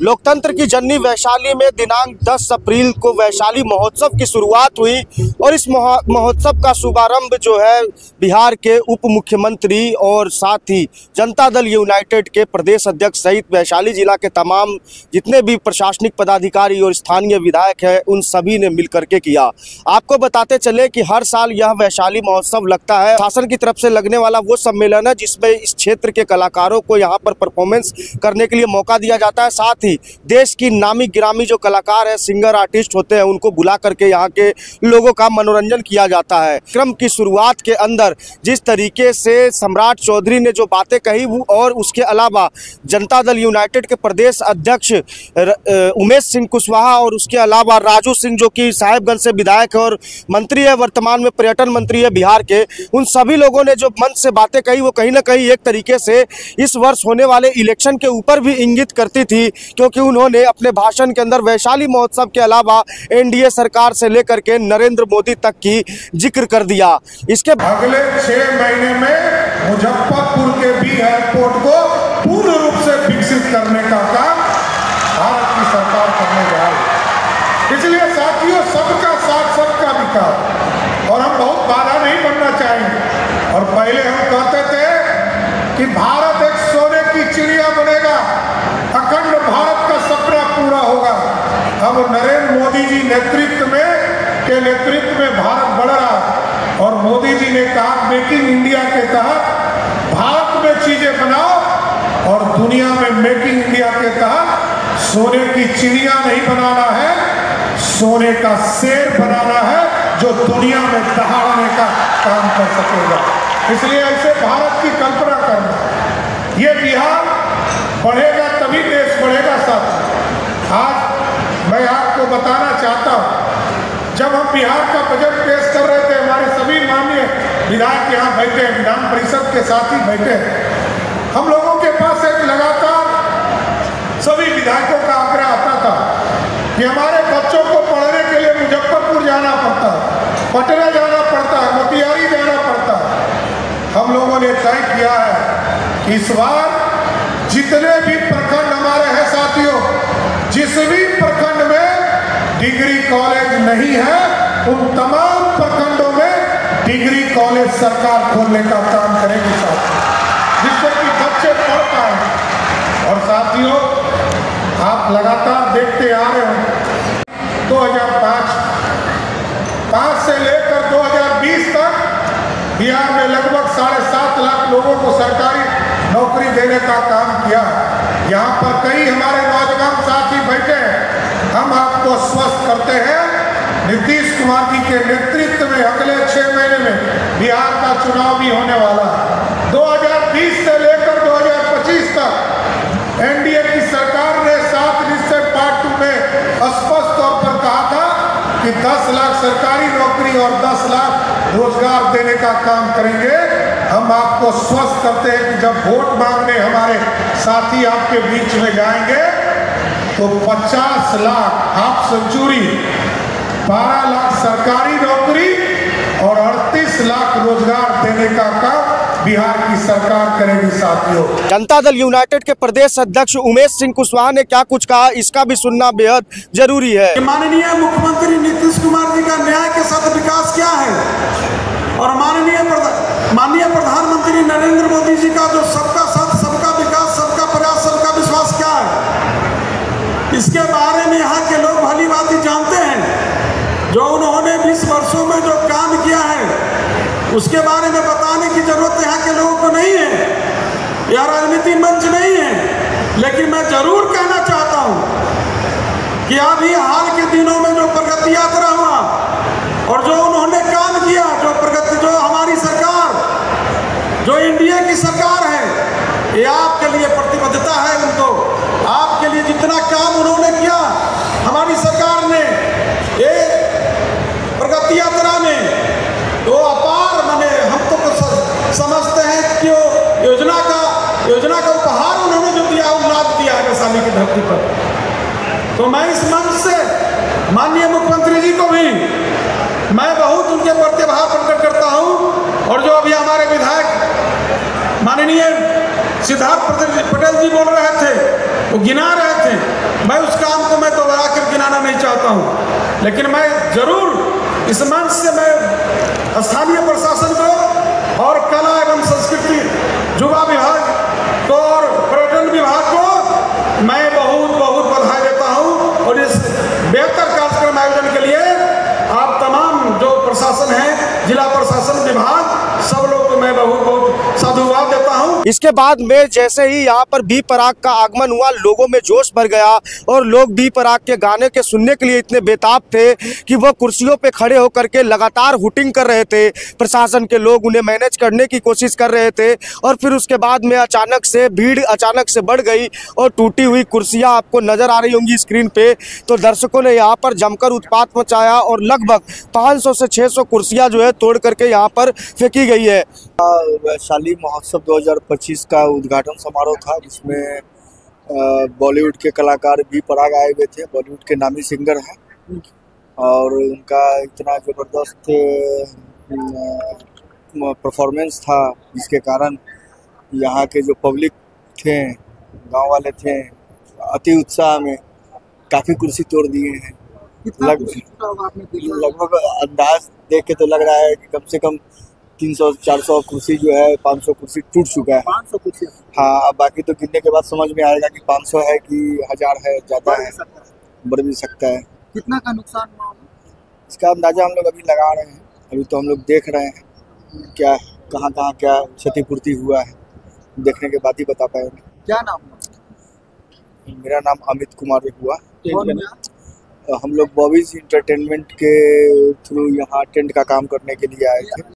लोकतंत्र की जननी वैशाली में दिनांक 10 अप्रैल को वैशाली महोत्सव की शुरुआत हुई और इस महोत्सव का शुभारंभ जो है बिहार के उप मुख्यमंत्री और साथ ही जनता दल यूनाइटेड के प्रदेश अध्यक्ष सहित वैशाली जिला के तमाम जितने भी प्रशासनिक पदाधिकारी और स्थानीय विधायक हैं उन सभी ने मिलकर के किया। आपको बताते चले कि हर साल यह वैशाली महोत्सव लगता है। शासन की तरफ से लगने वाला वो सम्मेलन है जिसमें इस क्षेत्र के कलाकारों को यहाँ पर परफॉर्मेंस करने के लिए मौका दिया जाता है। साथ ही देश की नामी गिरामी जो कलाकार है, सिंगर आर्टिस्ट होते हैं, उनको बुला करके यहाँ के लोगों का मनोरंजन किया जाता है। क्रम की शुरुआत के अंदर जिस तरीके से सम्राट चौधरी ने जो बातें कही और उसके अलावा जनता दल यूनाइटेड के प्रदेश अध्यक्ष उमेश सिंह कुशवाहा और उसके अलावा राजू सिंह जो कि साहेबगंज से विधायक और मंत्री है, वर्तमान में पर्यटन मंत्री है बिहार के, उन सभी लोगों ने जो मंच से बातें कही वो कहीं ना कहीं एक तरीके से इस वर्ष होने वाले इलेक्शन के ऊपर भी इंगित करती थी, क्योंकि उन्होंने अपने भाषण के अंदर वैशाली महोत्सव के अलावा एनडीए सरकार से लेकर के नरेंद्र मोदी तक की जिक्र कर दिया। इसके अगले 6 महीने में मुजफ्फरपुर के बी एयरपोर्ट को पूर्ण रूप से विकसित करने का काम भारत की सरकार करने जा रही है। इसलिए साथियों, सबका साथ सबका विकास, और हम बहुत बाधा नहीं बनना चाहेंगे। और पहले हम कहते थे कि भारत एक सोने की चिड़िया बनेगा, अखंड भारत का सपना पूरा होगा। अब नरेंद्र मोदी जी नेतृत्व में भारत बढ़ रहा है और मोदी जी ने कहा मेकिंग इंडिया के तहत भारत में चीजें बनाओ और दुनिया में मेकिंग इंडिया के तहत सोने की चिड़िया नहीं बनाना है, सोने का शेर बनाना है जो दुनिया में दहाड़ने का काम कर सकेगा। इसलिए ऐसे भारत की कल्पना करना, ये बिहार बढ़ेगा तभी देश बढ़ेगा। साथ आज मैं आपको बताना चाहता हूँ, जब हम बिहार का बजट पेश कर रहे थे, हमारे सभी माननीय विधायक यहाँ बैठे हैं, विधान परिषद के साथ ही बैठे हैं, हम लोगों के पास एक लगातार सभी विधायकों का आग्रह आता था कि हमारे बच्चों को पढ़ने के लिए मुजफ्फरपुर जाना पड़ता है, पटना जाना पड़ता है, मोतिहारी जाना पड़ता है। हम लोगों ने तय किया है कि इस बार जितने भी प्रखंड हमारे हैं साथियों, जिस भी प्रखंड में डिग्री कॉलेज नहीं है, उन तमाम प्रखंडों में डिग्री कॉलेज सरकार खोलने का काम करेगी साथियों, जिससे कि बच्चे पढ़ पाए। और साथियों, आप लगातार देखते आ रहे हो 2005 से लेकर 2020 तक बिहार में लगभग 7.5 लाख लोगों को सरकारी नौकरी देने का काम किया। यहाँ पर कई हमारे नौजवान साथी बैठे हैं। हम आपको आश्वस्त करते हैं, नीतीश कुमार जी के नेतृत्व में अगले 6 महीने में बिहार का चुनाव भी होने वाला है। 2020 से लेकर 2025 तक एनडीए की सरकार ने 7 निश्चय पार्ट 2 में स्पष्ट तौर पर कहा था कि 10 लाख सरकारी नौकरी और 10 लाख रोजगार देने का काम करेंगे। हम आपको स्वस्थ करते हैं कि जब वोट मांगने हमारे साथी आपके बीच में जाएंगे तो 50 लाख हाफ सेंचुरी, 12 लाख सरकारी नौकरी और 38 लाख रोजगार देने का काम बिहार की सरकार करेगी साथियों। जनता दल यूनाइटेड के प्रदेश अध्यक्ष उमेश सिंह कुशवाहा ने क्या कुछ कहा, इसका भी सुनना बेहद जरूरी है। माननीय मुख्यमंत्री नीतीश कुमार जी का न्याय के साथ विकास क्या है और माननीय प्रधानमंत्री नरेंद्र मोदी जी का जो सबका साथ सबका विकास, सबका प्रयास, सबका विश्वास क्या है, इसके बारे में यहाँ के लोग भली भांति जानते हैं। जो उन्होंने 20 वर्षों में जो काम किया है उसके बारे में बताने की जरूरत यहाँ के लोगों को नहीं है, यह राजनीतिक मंच नहीं है। लेकिन मैं जरूर कहना चाहता हूँ कि अभी हाल के दिनों में जो प्रगति यात्रा हुआ और जो उन्होंने काम किया, जो प्रगति, जो हमारी सरकार, जो इंडिया की सरकार है, ये आपके लिए प्रतिबद्धता है। उनको आपके लिए जितना काम उन्होंने किया हमारी सरकार ने ये प्रगति यात्रा में, तो अपार माने हम तो समझते हैं कि योजना का उपहार उन्होंने जो दिया, लाभ दिया है वैशाली की धरती पर। तो मैं इस मंच से माननीय मुख्यमंत्री जी को भी मैं बहुत उनके प्रति आभार प्रकट करता हूं। और जो अभी हमारे विधायक माननीय सिद्धार्थ पटेल जी बोल रहे थे, वो गिना रहे थे, मैं उस काम को मैं दोहरा कर गिनाना नहीं चाहता हूँ, लेकिन मैं जरूर इस मंच से मैं स्थानीय प्रशासन को और कला एवं संस्कृति युवा विभाग को और पर्यटन विभाग को मैं बहुत बहुत बधाई देता हूँ। और इस बेहतर कार्यक्रम आयोजन के लिए आप तमाम जो प्रशासन है, जिला प्रशासन विभाग, सब लोग को मैं बहुत बहुत साधुवाद देता हूँ। इसके बाद में जैसे ही यहाँ पर बी प्राक का आगमन हुआ, लोगों में जोश भर गया और लोग बी प्राक के गाने के सुनने के लिए इतने बेताब थे कि वह कुर्सियों पे खड़े होकर के लगातार हुटिंग कर रहे थे। प्रशासन के लोग उन्हें मैनेज करने की कोशिश कर रहे थे और फिर उसके बाद में अचानक से भीड़ अचानक से बढ़ गई और टूटी हुई कुर्सियाँ आपको नजर आ रही होंगी स्क्रीन पे। तो दर्शकों ने यहाँ पर जमकर उत्पात मचाया और लगभग 500 से 600 कुर्सियाँ जो है तोड़ करके यहाँ पर फेंकी गई है। वैशाली महोत्सव 2025 का उद्घाटन समारोह था, जिसमें बॉलीवुड के कलाकार बी प्राक आए हुए थे। बॉलीवुड के नामी सिंगर हैं और उनका इतना ज़बरदस्त परफॉर्मेंस था, जिसके कारण यहाँ के जो पब्लिक थे, गांव वाले थे, अति उत्साह में काफ़ी कुर्सी तोड़ दिए हैं। लगभग अंदाज देख के तो लग रहा है कि कम से कम 300-400 कुर्सी जो है, 500 कुर्सी टूट चुका है। 500 कुर्सी? हाँ, अब बाकी तो गिनने के बाद समझ में आएगा कि 500 है कि 1000 है, ज़्यादा है, बढ़ भी सकता है। कितना का नुकसान हुआ? इसका अंदाजा हम लोग अभी लगा रहे हैं। अभी तो हम लोग देख रहे हैं क्या कहाँ क्या क्षतिपूर्ति हुआ है, देखने के बाद ही बता पाएंगे। क्या नाम है? मेरा नाम अमित कुमार हुआ। कौन? हम लोग बॉबीज इंटरटेनमेंट के थ्रू यहाँ टेंट का काम करने के लिए आए थे।